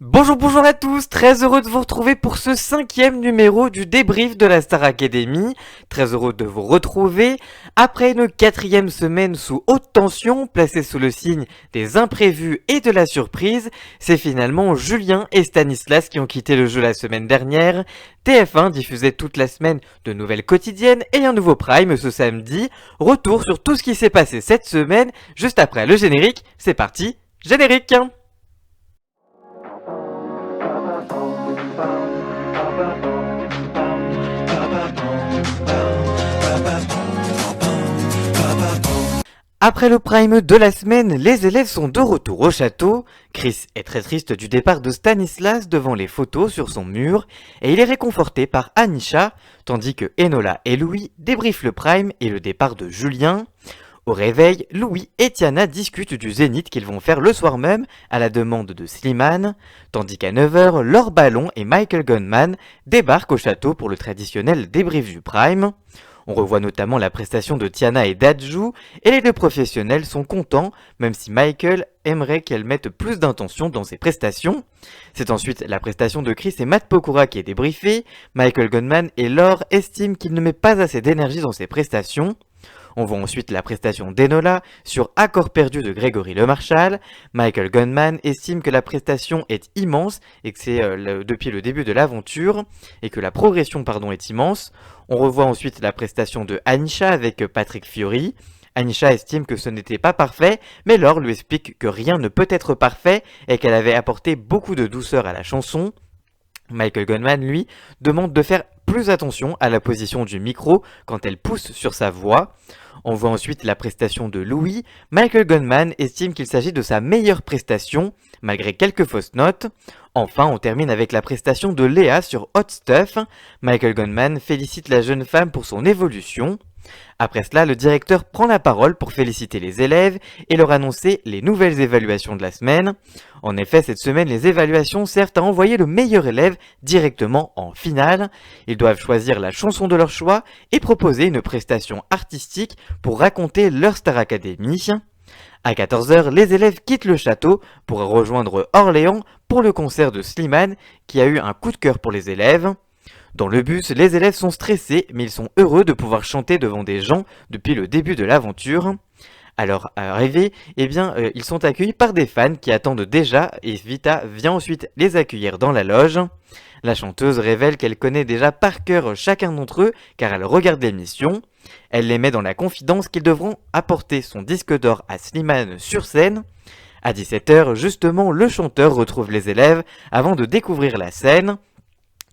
Bonjour à tous, très heureux de vous retrouver pour ce 5e numéro du débrief de la Star Academy. Très heureux de vous retrouver après une 4e semaine sous haute tension, placée sous le signe des imprévus et de la surprise. C'est finalement Julien et Stanislas qui ont quitté le jeu la semaine dernière. TF1 diffusait toute la semaine de nouvelles quotidiennes et un nouveau prime ce samedi. Retour sur tout ce qui s'est passé cette semaine, juste après le générique. C'est parti, générique! Après le prime de la semaine, les élèves sont de retour au château. Chris est très triste du départ de Stanislas devant les photos sur son mur et il est réconforté par Anisha, tandis que Enola et Louis débriefent le prime et le départ de Julien. Au réveil, Louis et Tiana discutent du zénith qu'ils vont faire le soir même à la demande de Slimane, tandis qu'à 9h, Laure Ballon et Michael Gunman débarquent au château pour le traditionnel débrief du prime. On revoit notamment la prestation de Tiana et d'Adju, et les deux professionnels sont contents, même si Michael aimerait qu'elle mette plus d'intention dans ses prestations. C'est ensuite la prestation de Chris et Matt Pokora qui est débriefée. Michael Gunman et Laure estiment qu'il ne met pas assez d'énergie dans ses prestations. On voit ensuite la prestation d'Enola sur Accord perdu de Grégory Lemarchal. Michael Gunman estime que la prestation est immense et que c'est depuis le début de l'aventure et que la progression est immense. On revoit ensuite la prestation de Anisha avec Patrick Fiori. Anisha estime que ce n'était pas parfait, mais Laure lui explique que rien ne peut être parfait et qu'elle avait apporté beaucoup de douceur à la chanson. Michael Gunman, lui, demande de faire plus attention à la position du micro quand elle pousse sur sa voix. On voit ensuite la prestation de Louis. Michael Gunman estime qu'il s'agit de sa meilleure prestation, malgré quelques fausses notes. Enfin, on termine avec la prestation de Léa sur Hot Stuff. Michael Gunman félicite la jeune femme pour son évolution. Après cela, le directeur prend la parole pour féliciter les élèves et leur annoncer les nouvelles évaluations de la semaine. En effet, cette semaine, les évaluations servent à envoyer le meilleur élève directement en finale. Ils doivent choisir la chanson de leur choix et proposer une prestation artistique pour raconter leur Star Academy. À 14h, les élèves quittent le château pour rejoindre Orléans pour le concert de Slimane qui a eu un coup de cœur pour les élèves. Dans le bus, les élèves sont stressés, mais ils sont heureux de pouvoir chanter devant des gens depuis le début de l'aventure. À leur arrivée, ils sont accueillis par des fans qui attendent déjà et Vita vient ensuite les accueillir dans la loge. La chanteuse révèle qu'elle connaît déjà par cœur chacun d'entre eux car elle regarde l'émission. Elle les met dans la confidence qu'ils devront apporter son disque d'or à Slimane sur scène. À 17h, justement, le chanteur retrouve les élèves avant de découvrir la scène.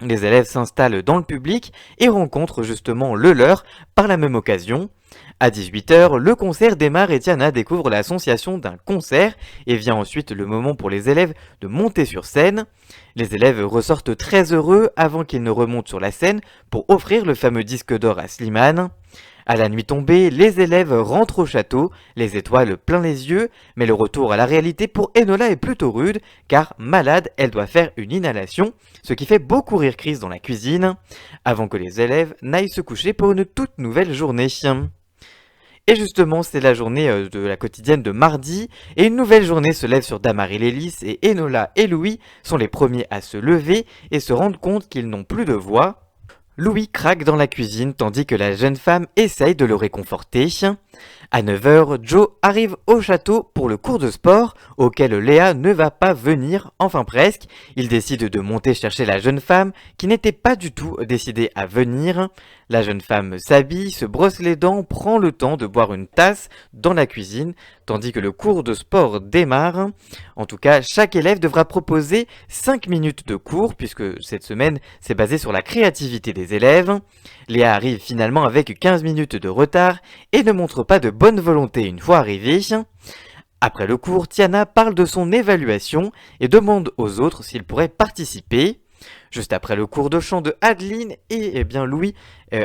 Les élèves s'installent dans le public et rencontrent justement le leur par la même occasion. À 18h, le concert démarre et Tiana découvre la sensation d'un concert et vient ensuite le moment pour les élèves de monter sur scène. Les élèves ressortent très heureux avant qu'ils ne remontent sur la scène pour offrir le fameux disque d'or à Slimane. À la nuit tombée, les élèves rentrent au château, les étoiles plein les yeux, mais le retour à la réalité pour Enola est plutôt rude, car malade, elle doit faire une inhalation, ce qui fait beaucoup rire Chris dans la cuisine, avant que les élèves n'aillent se coucher pour une toute nouvelle journée. Et justement, c'est la journée de la quotidienne de mardi, et une nouvelle journée se lève sur Damary Lélis, et Enola et Louis sont les premiers à se lever et se rendre compte qu'ils n'ont plus de voix. Louis craque dans la cuisine tandis que la jeune femme essaye de le réconforter. À 9h, Joe arrive au château pour le cours de sport auquel Léa ne va pas venir, enfin presque. Il décide de monter chercher la jeune femme qui n'était pas du tout décidée à venir. La jeune femme s'habille, se brosse les dents, prend le temps de boire une tasse dans la cuisine tandis que le cours de sport démarre. En tout cas, chaque élève devra proposer 5 minutes de cours puisque cette semaine c'est basé sur la créativité des élèves. Léa arrive finalement avec 15 minutes de retard et ne montre pas de bonne volonté une fois arrivée. Après le cours, Tiana parle de son évaluation et demande aux autres s'ils pourraient participer. Juste après le cours de chant de Adeline, Louis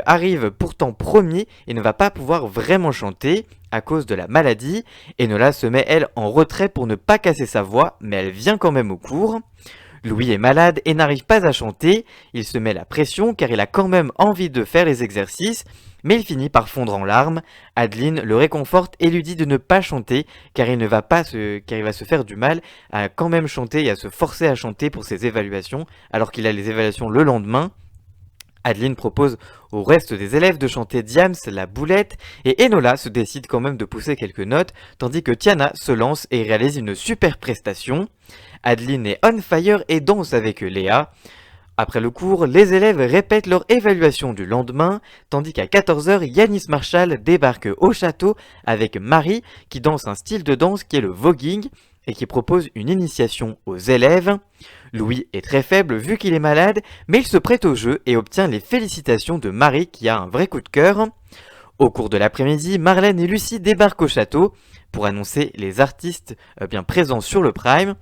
arrive pourtant premier et ne va pas pouvoir vraiment chanter à cause de la maladie. Enola se met elle en retrait pour ne pas casser sa voix, mais elle vient quand même au cours. Louis est malade et n'arrive pas à chanter, il se met la pression car il a quand même envie de faire les exercices, mais il finit par fondre en larmes. Adeline le réconforte et lui dit de ne pas chanter car il va se faire du mal à quand même chanter et à se forcer à chanter pour ses évaluations alors qu'il a les évaluations le lendemain. Adeline propose au reste des élèves de chanter Diams, la boulette, et Enola se décide quand même de pousser quelques notes, tandis que Tiana se lance et réalise une super prestation. Adeline est on fire et danse avec Léa. Après le cours, les élèves répètent leur évaluation du lendemain, tandis qu'à 14h, Yanis Marshall débarque au château avec Marie, qui danse un style de danse qui est le voguing, et qui propose une initiation aux élèves. Louis est très faible vu qu'il est malade, mais il se prête au jeu et obtient les félicitations de Marie qui a un vrai coup de cœur. Au cours de l'après-midi, Marlène et Lucie débarquent au château pour annoncer les artistes bien présents sur le Prime.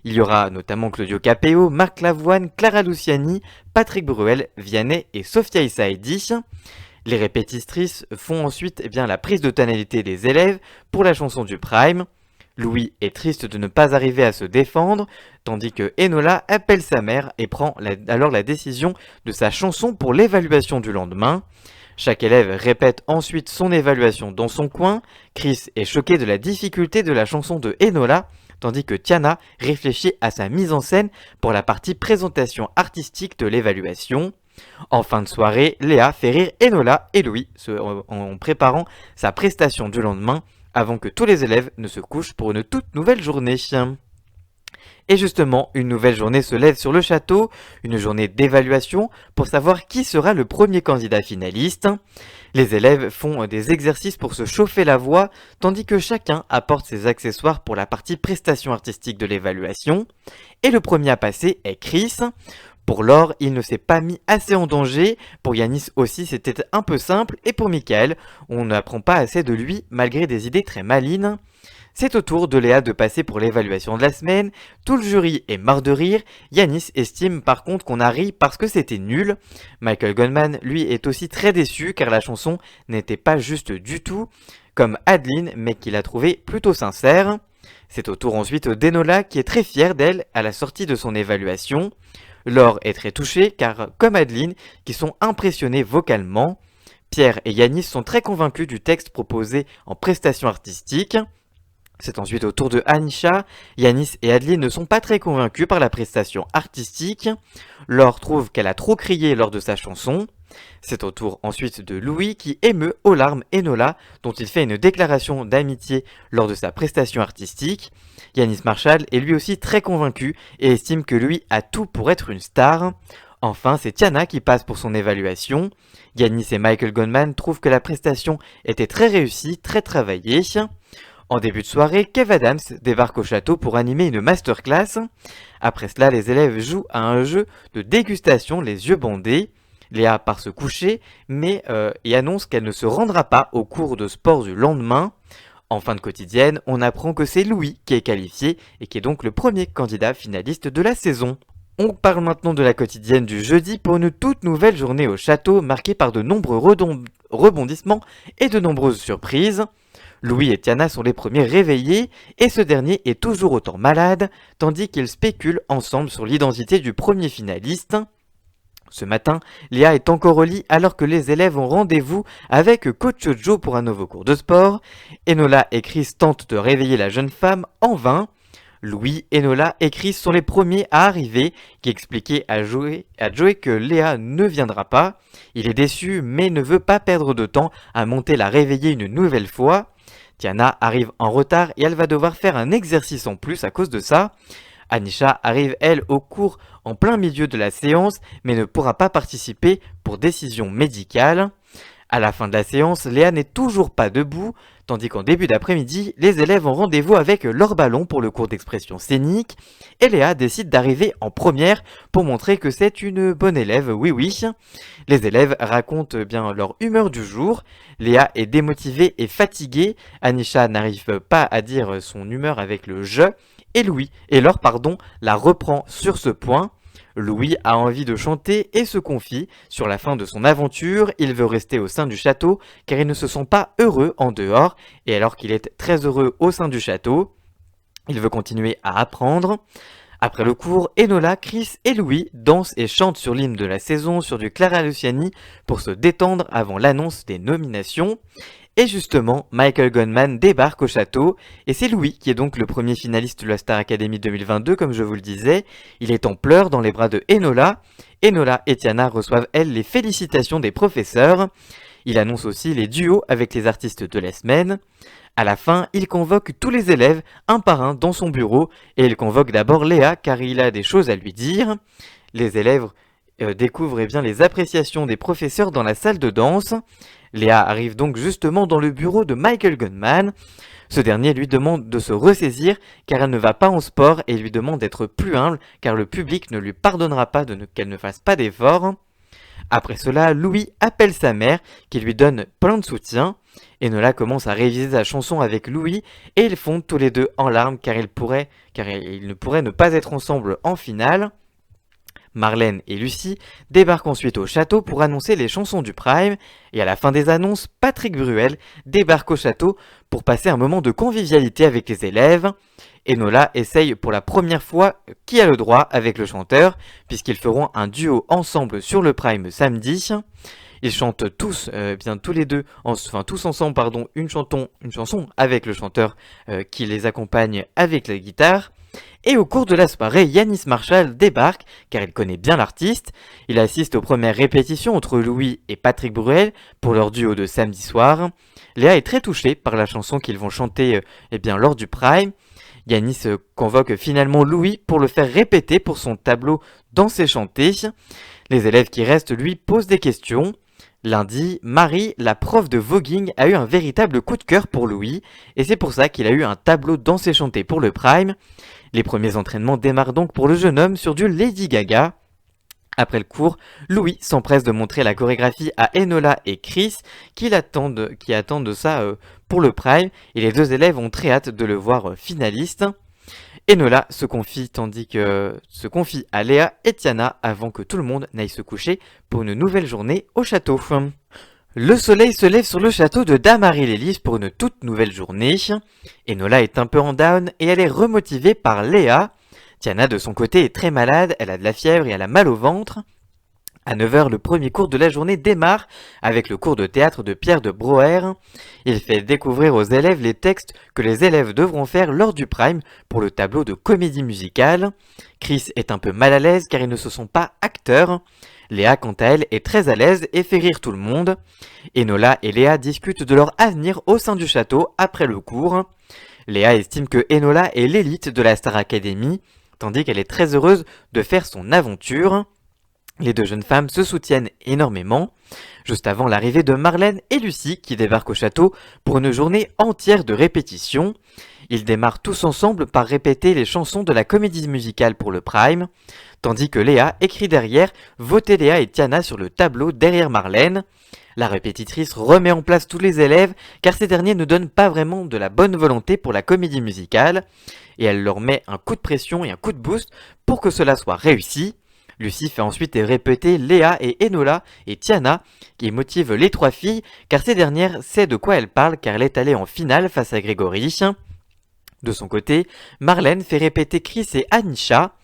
Il y aura notamment Claudio Capéo, Marc Lavoine, Clara Luciani, Patrick Bruel, Vianney et Sophia Issaidi. Les répétitrices font ensuite la prise de tonalité des élèves pour la chanson du Prime. Louis est triste de ne pas arriver à se défendre, tandis que Enola appelle sa mère et prend alors la décision de sa chanson pour l'évaluation du lendemain. Chaque élève répète ensuite son évaluation dans son coin. Chris est choqué de la difficulté de la chanson de Enola, tandis que Tiana réfléchit à sa mise en scène pour la partie présentation artistique de l'évaluation. En fin de soirée, Léa fait rire Enola et Louis en préparant sa prestation du lendemain, avant que tous les élèves ne se couchent pour une toute nouvelle journée. Et justement, une nouvelle journée se lève sur le château, une journée d'évaluation pour savoir qui sera le premier candidat finaliste. Les élèves font des exercices pour se chauffer la voix, tandis que chacun apporte ses accessoires pour la partie prestation artistique de l'évaluation. Et le premier à passer est Chris. Pour Laure, il ne s'est pas mis assez en danger. Pour Yanis aussi, c'était un peu simple. Et pour Michael, on n'apprend pas assez de lui, malgré des idées très malines. C'est au tour de Léa de passer pour l'évaluation de la semaine. Tout le jury est mort de rire. Yanis estime par contre qu'on a ri parce que c'était nul. Michael Goldman, lui, est aussi très déçu car la chanson n'était pas juste du tout, comme Adeline, mais qu'il a trouvé plutôt sincère. C'est au tour ensuite d'Enola qui est très fière d'elle à la sortie de son évaluation. Laure est très touchée car, comme Adeline, qui sont impressionnés vocalement. Pierre et Yanis sont très convaincus du texte proposé en prestation artistique. C'est ensuite au tour de Anisha. Yanis et Adeline ne sont pas très convaincus par la prestation artistique. Laure trouve qu'elle a trop crié lors de sa chanson. C'est au tour ensuite de Louis qui émeut aux larmes Enola, dont il fait une déclaration d'amitié lors de sa prestation artistique. Yanis Marshall est lui aussi très convaincu et estime que lui a tout pour être une star. Enfin, c'est Tiana qui passe pour son évaluation. Yanis et Michael Goldman trouvent que la prestation était très réussie, très travaillée. En début de soirée, Kev Adams débarque au château pour animer une masterclass. Après cela, les élèves jouent à un jeu de dégustation les yeux bandés. Léa part se coucher, et annonce qu'elle ne se rendra pas au cours de sport du lendemain. En fin de quotidienne, on apprend que c'est Louis qui est qualifié et qui est donc le premier candidat finaliste de la saison. On parle maintenant de la quotidienne du jeudi pour une toute nouvelle journée au château marquée par de nombreux rebondissements et de nombreuses surprises. Louis et Tiana sont les premiers réveillés et ce dernier est toujours autant malade, tandis qu'ils spéculent ensemble sur l'identité du premier finaliste. Ce matin, Léa est encore au lit alors que les élèves ont rendez-vous avec Coach Joe pour un nouveau cours de sport. Enola et Chris tentent de réveiller la jeune femme en vain. Louis, Enola et Chris sont les premiers à arriver, qui expliquaient à Joey que Léa ne viendra pas. Il est déçu mais ne veut pas perdre de temps à monter la réveiller une nouvelle fois. Tiana arrive en retard et elle va devoir faire un exercice en plus à cause de ça. Anisha arrive elle au cours en plein milieu de la séance mais ne pourra pas participer pour décision médicale. À la fin de la séance, Léa n'est toujours pas debout, tandis qu'en début d'après-midi, les élèves ont rendez-vous avec leur ballon pour le cours d'expression scénique, et Léa décide d'arriver en première pour montrer que c'est une bonne élève, oui. Les élèves racontent bien leur humeur du jour. Léa est démotivée et fatiguée, Anisha n'arrive pas à dire son humeur avec le « je », et Laure la reprend sur ce point. Louis a envie de chanter et se confie sur la fin de son aventure. Il veut rester au sein du château car il ne se sent pas heureux en dehors et alors qu'il est très heureux au sein du château, il veut continuer à apprendre. Après le cours, Enola, Chris et Louis dansent et chantent sur l'hymne de la saison sur du Clara Luciani pour se détendre avant l'annonce des nominations. Et justement, Michael Gunman débarque au château, et c'est Louis qui est donc le premier finaliste de la Star Academy 2022, comme je vous le disais. Il est en pleurs dans les bras de Enola. Enola et Tiana reçoivent, elles, les félicitations des professeurs. Il annonce aussi les duos avec les artistes de la semaine. À la fin, il convoque tous les élèves, un par un, dans son bureau, et il convoque d'abord Léa, car il a des choses à lui dire. Les élèves découvrent bien les appréciations des professeurs dans la salle de danse. Léa arrive donc justement dans le bureau de Michael Gunman. Ce dernier lui demande de se ressaisir car elle ne va pas en sport et lui demande d'être plus humble car le public ne lui pardonnera pas qu'elle ne fasse pas d'efforts. Après cela, Louis appelle sa mère qui lui donne plein de soutien. Enola commence à réviser sa chanson avec Louis et ils fondent tous les deux en larmes car ils ne pourraient ne pas être ensemble en finale. Marlène et Lucie débarquent ensuite au château pour annoncer les chansons du Prime, et à la fin des annonces, Patrick Bruel débarque au château pour passer un moment de convivialité avec les élèves. Enola essaye pour la première fois qui a le droit avec le chanteur, puisqu'ils feront un duo ensemble sur le Prime samedi. Ils chantent tous, tous les deux, tous ensemble, une chanson avec le chanteur qui les accompagne avec la guitare. Et au cours de la soirée, Yanis Marshall débarque, car il connaît bien l'artiste. Il assiste aux premières répétitions entre Louis et Patrick Bruel pour leur duo de samedi soir. Léa est très touchée par la chanson qu'ils vont chanter lors du Prime. Yanis convoque finalement Louis pour le faire répéter pour son tableau Danser chanter. Les élèves qui restent lui posent des questions. Lundi, Marie, la prof de voguing, a eu un véritable coup de cœur pour Louis, et c'est pour ça qu'il a eu un tableau Danser chanter pour le Prime. Les premiers entraînements démarrent donc pour le jeune homme sur du Lady Gaga. Après le cours, Louis s'empresse de montrer la chorégraphie à Enola et Chris qui attendent ça pour le Prime, et les deux élèves ont très hâte de le voir finaliste. Enola se confie à Léa et Tiana avant que tout le monde n'aille se coucher pour une nouvelle journée au château. Le soleil se lève sur le château de Damary-les-Lys pour une toute nouvelle journée. Enola est un peu en down et elle est remotivée par Léa. Tiana de son côté est très malade, elle a de la fièvre et elle a mal au ventre. À 9h, le premier cours de la journée démarre avec le cours de théâtre de Pierre de Broer. Il fait découvrir aux élèves les textes que les élèves devront faire lors du Prime pour le tableau de comédie musicale. Chris est un peu mal à l'aise car ils ne se sont pas acteurs. Léa, quant à elle, est très à l'aise et fait rire tout le monde. Enola et Léa discutent de leur avenir au sein du château après le cours. Léa estime que Enola est l'élite de la Star Academy, tandis qu'elle est très heureuse de faire son aventure. Les deux jeunes femmes se soutiennent énormément, juste avant l'arrivée de Marlène et Lucie qui débarquent au château pour une journée entière de répétition. Ils démarrent tous ensemble par répéter les chansons de la comédie musicale pour le Prime, tandis que Léa écrit derrière « Votez Léa et Tiana sur le tableau derrière Marlène ». La répétitrice remet en place tous les élèves car ces derniers ne donnent pas vraiment de la bonne volonté pour la comédie musicale, et elle leur met un coup de pression et un coup de boost pour que cela soit réussi. Lucie fait ensuite répéter Léa et Enola et Tiana, qui motivent les trois filles, car ces dernières savent de quoi elles parlent car elle est allée en finale face à Grégory. De son côté, Marlène fait répéter Chris et Anisha.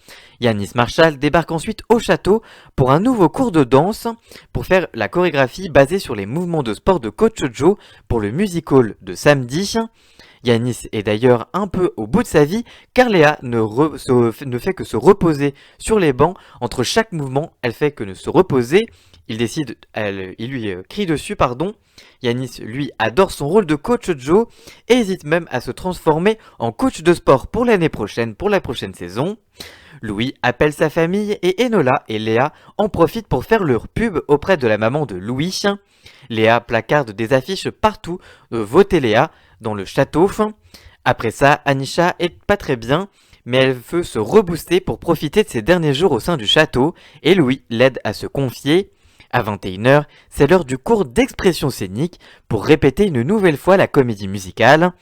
Yanis Marshall débarque ensuite au château pour un nouveau cours de danse, pour faire la chorégraphie basée sur les mouvements de sport de Coach Joe pour le musical de samedi. Yanis est d'ailleurs un peu au bout de sa vie car Léa ne fait que se reposer sur les bancs entre chaque mouvement, elle fait que ne se reposer. Il lui crie dessus, Yanis, lui, adore son rôle de coach Joe et hésite même à se transformer en coach de sport pour l'année prochaine, pour la prochaine saison. Louis appelle sa famille et Enola et Léa en profitent pour faire leur pub auprès de la maman de Louis. Léa placarde des affiches partout de Votez Léa dans le château. Après ça, Anisha est pas très bien, mais elle veut se rebooster pour profiter de ses derniers jours au sein du château et Louis l'aide à se confier. À 21h, c'est l'heure du cours d'expression scénique pour répéter une nouvelle fois la comédie musicale.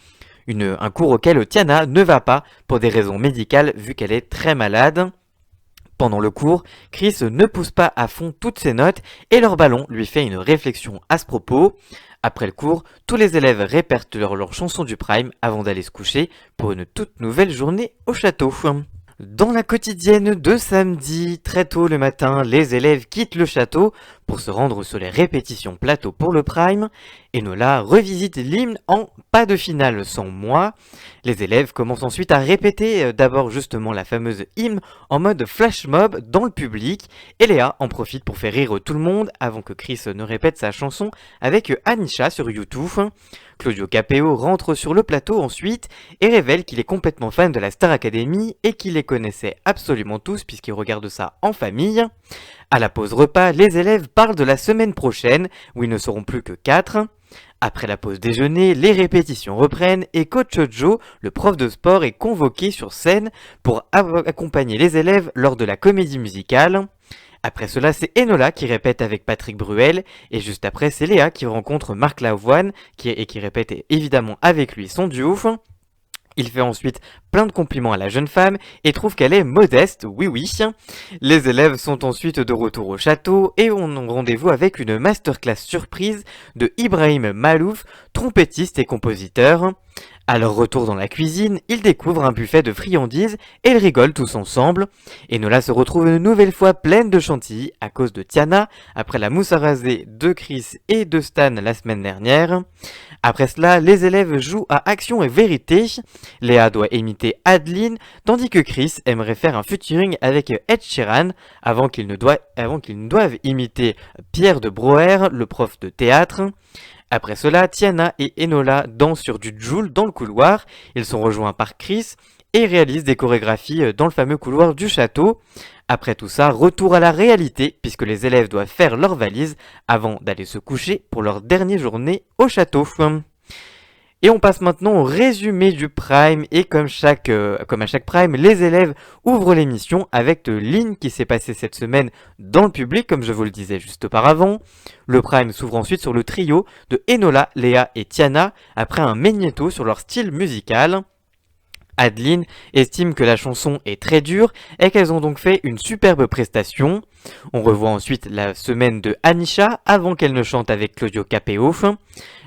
Un cours auquel Tiana ne va pas pour des raisons médicales vu qu'elle est très malade. Pendant le cours, Chris ne pousse pas à fond toutes ses notes et leur ballon lui fait une réflexion à ce propos. Après le cours, tous les élèves répètent leur chanson du Prime avant d'aller se coucher pour une toute nouvelle journée au château. Dans la quotidienne de samedi, très tôt le matin, les élèves quittent le château pour se rendre sur les répétitions plateau pour le prime. Enola revisite l'hymne en pas de finale sans moi. Les élèves commencent ensuite à répéter d'abord justement la fameuse hymne en mode flash mob dans le public. Et Léa en profite pour faire rire tout le monde avant que Chris ne répète sa chanson avec Anisha sur YouTube. Claudio Capeo rentre sur le plateau ensuite et révèle qu'il est complètement fan de la Star Academy et qu'il les connaissait absolument tous puisqu'il regarde ça en famille. À la pause repas, les élèves parlent de la semaine prochaine où ils ne seront plus que 4. Après la pause déjeuner, les répétitions reprennent et Coach Joe, le prof de sport, est convoqué sur scène pour accompagner les élèves lors de la comédie musicale. Après cela, c'est Enola qui répète avec Patrick Bruel, et juste après, c'est Léa qui rencontre Marc Lavoine, qui répète évidemment avec lui son duo. Il fait ensuite plein de compliments à la jeune femme et trouve qu'elle est modeste, oui oui. Les élèves sont ensuite de retour au château et ont rendez-vous avec une masterclass surprise de Ibrahim Malouf, trompettiste et compositeur. À leur retour dans la cuisine, ils découvrent un buffet de friandises et ils rigolent tous ensemble. Enola se retrouve une nouvelle fois pleine de chantilly à cause de Tiana, après la mousse à raser de Chris et de Stan la semaine dernière. Après cela, les élèves jouent à Action et Vérité. Léa doit imiter Adeline, tandis que Chris aimerait faire un featuring avec Ed Sheeran avant qu'ils ne doivent imiter Pierre de Broer, le prof de théâtre. Après cela, Tiana et Enola dansent sur du Joule dans le couloir. Ils sont rejoints par Chris et réalisent des chorégraphies dans le fameux couloir du château. Après tout ça, retour à la réalité puisque les élèves doivent faire leurs valises avant d'aller se coucher pour leur dernière journée au château. Et on passe maintenant au résumé du Prime et comme à chaque Prime, les élèves ouvrent l'émission avec de l'hymne qui s'est passé cette semaine dans le public comme je vous le disais juste auparavant. Le Prime s'ouvre ensuite sur le trio de Enola, Léa et Tiana après un magnéto sur leur style musical. Adeline estime que la chanson est très dure et qu'elles ont donc fait une superbe prestation. On revoit ensuite la semaine de Anisha avant qu'elle ne chante avec Claudio Capeo.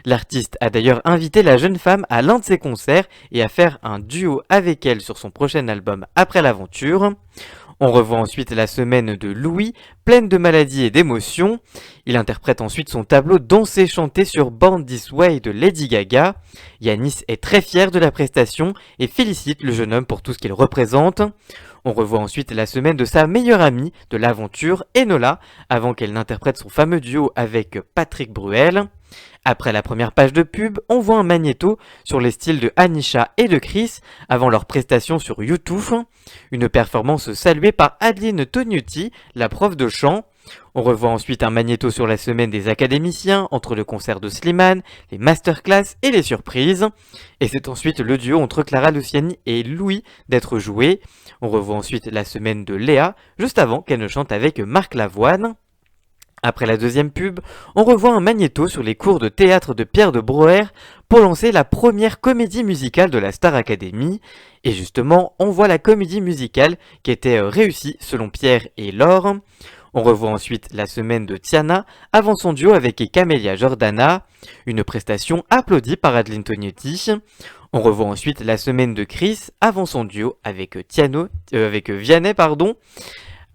L'artiste a d'ailleurs invité la jeune femme à l'un de ses concerts et à faire un duo avec elle sur son prochain album Après l'aventure. On revoit ensuite la semaine de Louis, pleine de maladies et d'émotions. Il interprète ensuite son tableau Danser-chanter sur Born This Way de Lady Gaga. Yanis est très fier de la prestation et félicite le jeune homme pour tout ce qu'il représente. On revoit ensuite la semaine de sa meilleure amie de l'aventure, Enola, avant qu'elle n'interprète son fameux duo avec Patrick Bruel. Après la première page de pub, on voit un magnéto sur les styles de Anisha et de Chris avant leur prestation sur YouTube. Une performance saluée par Adeline Tognuti, la prof de chant. On revoit ensuite un magnéto sur la semaine des académiciens entre le concert de Slimane, les masterclass et les surprises. Et c'est ensuite le duo entre Clara Luciani et Louis d'être joué. On revoit ensuite la semaine de Léa, juste avant qu'elle ne chante avec Marc Lavoine. Après la deuxième pub, on revoit un magnéto sur les cours de théâtre de Pierre de Broer pour lancer la première comédie musicale de la Star Academy. Et justement, on voit la comédie musicale qui était réussie selon Pierre et Laure. On revoit ensuite la semaine de Tiana avant son duo avec Camélia Jordana, une prestation applaudie par Adeline Tognetti. On revoit ensuite la semaine de Chris avant son duo avec Vianney.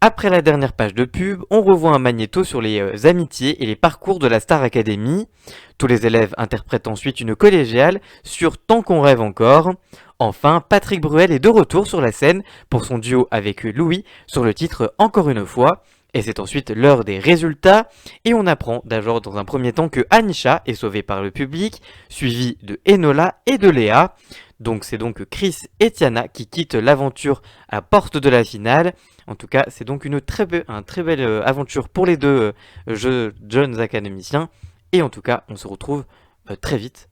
Après la dernière page de pub, on revoit un magnéto sur les amitiés et les parcours de la Star Academy. Tous les élèves interprètent ensuite une collégiale sur Tant qu'on rêve encore. Enfin, Patrick Bruel est de retour sur la scène pour son duo avec Louis sur le titre Encore une fois. Et c'est ensuite l'heure des résultats, et on apprend d'abord dans un premier temps que Anisha est sauvée par le public, suivie de Enola et de Léa. Donc c'est donc Chris et Tiana qui quittent l'aventure à porte de la finale. En tout cas, c'est donc une très belle aventure pour les deux jeunes académiciens. Et en tout cas, on se retrouve très vite.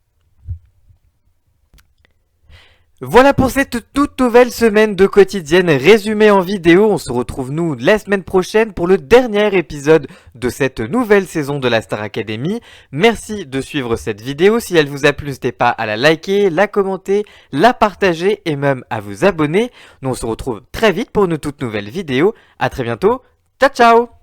Voilà pour cette toute nouvelle semaine de quotidienne résumée en vidéo. On se retrouve nous la semaine prochaine pour le dernier épisode de cette nouvelle saison de la Star Academy. Merci de suivre cette vidéo. Si elle vous a plu, n'hésitez pas à la liker, la commenter, la partager et même à vous abonner. Nous on se retrouve très vite pour une toute nouvelle vidéo. À très bientôt. Ciao ciao!